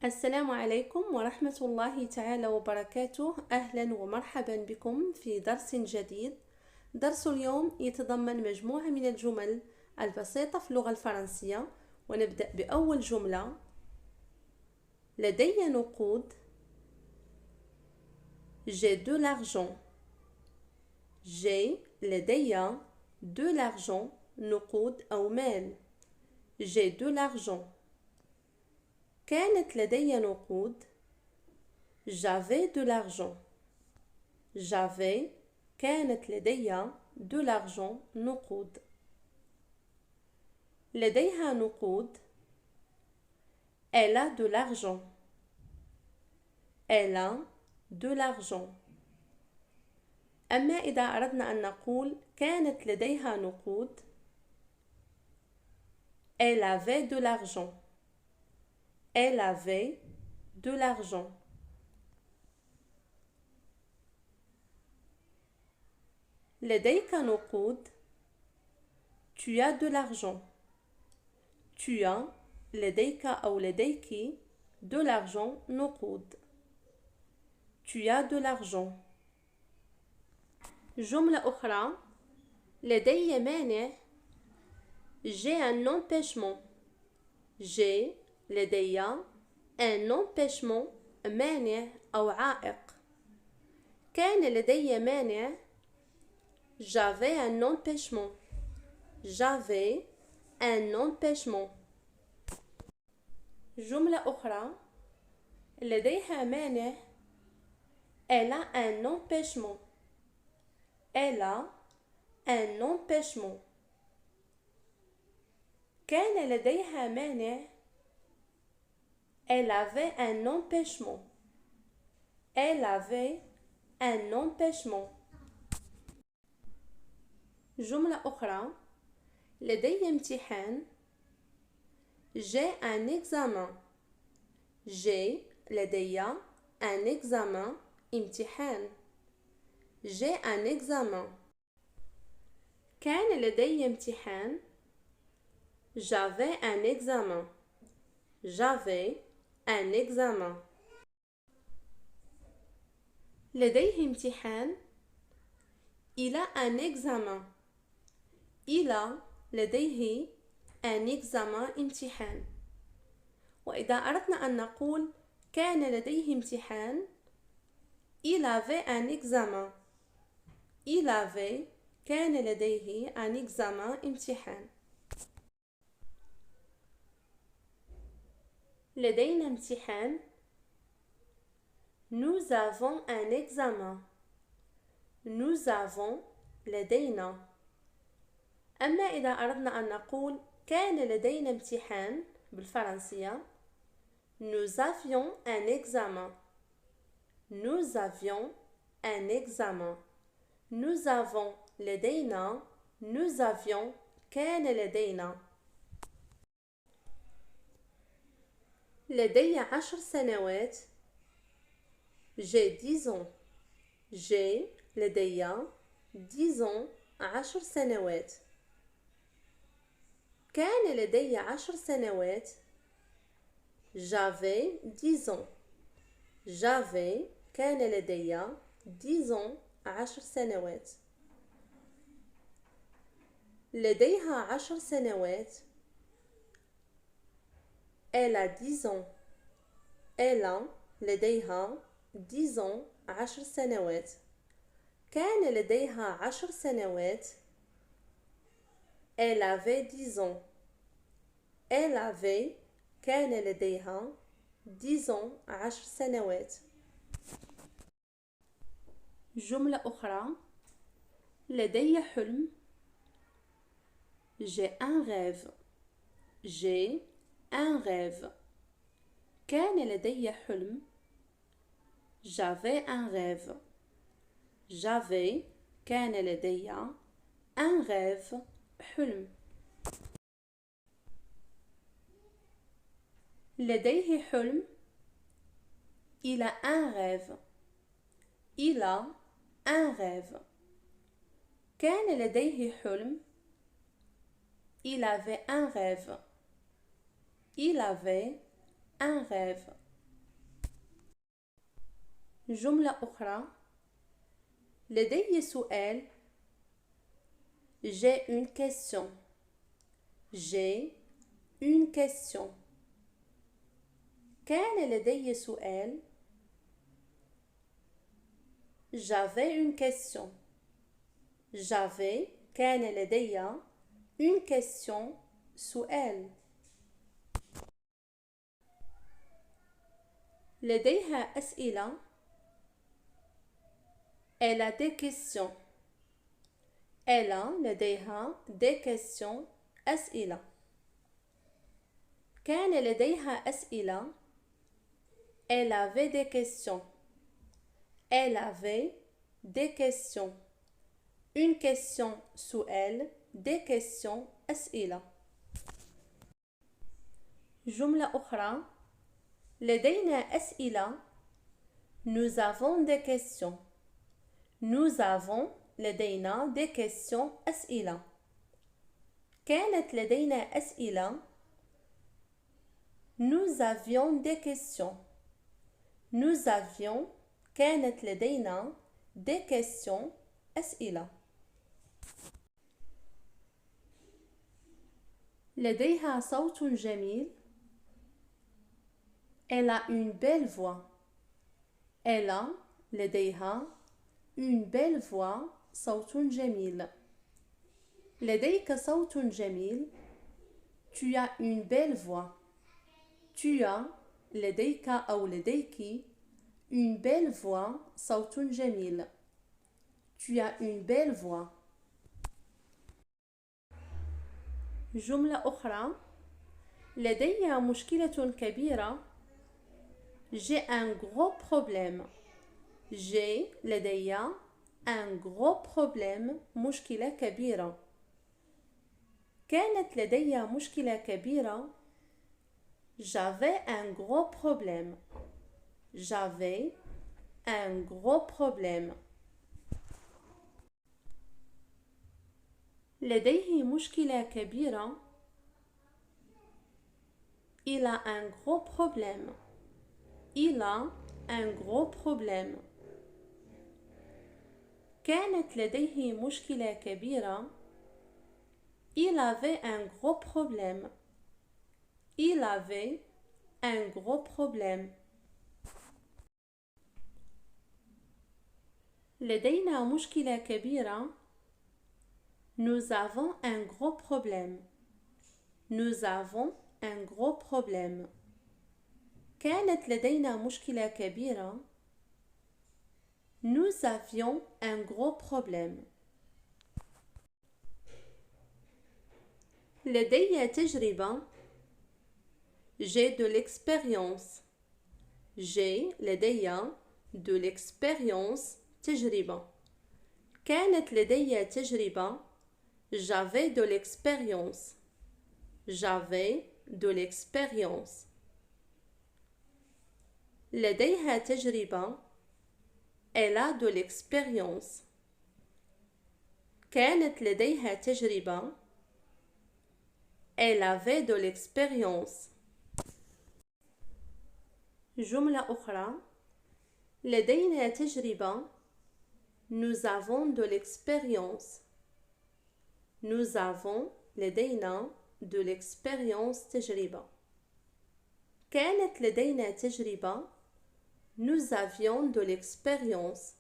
السلام عليكم ورحمة الله تعالى وبركاته. أهلا ومرحبا بكم في درس جديد. درس اليوم يتضمن مجموعة من الجمل البسيطة في اللغة الفرنسية، ونبدأ بأول جملة: لدي نقود. J'ai de l'argent. J'ai لدي de l'argent نقود أو مال. J'ai de l'argent. كانت لدي نقود. J'avais de l'argent. J'avais كانت لدي de l'argent نقود. لديها نقود. Elle a de l'argent. Elle a de l'argent. أما إذا أردنا أن نقول كانت لديها نقود: Elle avait de l'argent. Elle avait de l'argent. لديك نقود. Tu as de l'argent. Tu as لديك أو لديك de l'argent نقود. Tu as de l'argent. جملة أخرى: لدي مانع. J'ai un empêchement. J'ai لدي un empêchement مانع أو عائق. كان لدي مانع. J'avais un empêchement. J'avais un empêchement. جملة أخرى: لديها مانع. Elle a un empêchement. Elle a un empêchement. كان لديها مانع. Elle avait un empêchement. Elle avait un empêchement. جملة أخرى: لدي امتحان. J'ai un examen. J'ai لدي un examen امتحان. J'ai un examen. كان لدي امتحان. J'avais un examen. J'avais un examen. لديه امتحان. Il a un examen. Il a لديه un examen امتحان. وإذا أردنا أن نقول كان لديه امتحان: Il avait un examen. Il avait كان لديه un examen امتحان. لدينا امتحان. Nous avons un examen. Nous avons لدينا. أما إذا أردنا أن نقول كان لدينا امتحان بالفرنسية: Nous avions un examen. Nous avions un examen. Nous avons لدينا. Nous avions كان لدينا. لدي 10 سنوات. J'ai 10 ans. J'ai لدي 10 ans 10 سنوات. كان لدي 10 سنوات. J'avais 10 ans. J'avais كان لدي 10 ans 10 سنوات. لديها 10 سنوات. Elle a 10 ans. Elle a لديها 10 ans 10 سنوات. كان لديها 10 سنوات. Elle avait 10 ans. Elle avait كان لديها 10 ans 10 سنوات. جملة أخرى: لدي حلم. J'ai un rêve. J'ai un rêve. كان لدي حلم. J'avais un rêve. J'avais كان لدي un rêve حلم. لديه حلم. Il a un rêve. Il a un rêve. كان لديه حلم. Il avait un rêve. Il avait un rêve. جملة أخرى. لدي سؤال. J'ai une question. J'ai une question. كان لدي سؤال. J'avais une question. J'avais كان لدي une question سؤال. لديها أسئلة. Elle a des questions. Elle a لديها des questions أسئلة. كان لديها أسئلة. Elle avait des questions. Elle avait des questions. Une question سؤال. Des questions أسئلة. جملة أخرى. لدينا أسئلة. Nous avons des questions. Nous avons لدينا des questions أسئلة. كانت لدينا أسئلة. Nous avions des questions. Nous avions كانت لدينا des questions أسئلة. لديها صوت جميل. Elle a une belle voix. Elle a لديها une belle voix. صوت جميل. لديك صوت جميل. Tu as une belle voix. Tu as لديك أو لديك une belle voix. صوت جميل. Tu as une belle voix. جملة أخرى. لدي مشكلة كبيرة. J'ai un gros problème. J'ai لدي un gros problème. مشكلة كبيرة. كانت لدي مشكلة كبيرة. J'avais un gros problème. J'avais un gros problème. لديه مشكلة كبيرة. Il a un gros problème. Il a un gros problème. كانت لديه مشكلة كبيرة. Il avait un gros problème. Il avait un gros problème. لدينا مشكلة كبيرة. Nous avons un gros problème. Nous avons un gros problème. كانت لدينا مشكلة كبيرة. Nous avions un gros problème. لدي تجربة. J'ai de l'expérience. J'ai لدي de l'expérience. تجربة. كانت لدي تجربة. J'avais de l'expérience. J'avais de l'expérience. لديها تجربة. Elle a de l'expérience. كانت لديها تجربة. Elle avait de l'expérience. جملة أخرى. لدينا تجربة. Nous avons de l'expérience. Nous avons لدينا de l'expérience. تجربة. كانت لدينا تجربة. Nous avions de l'expérience.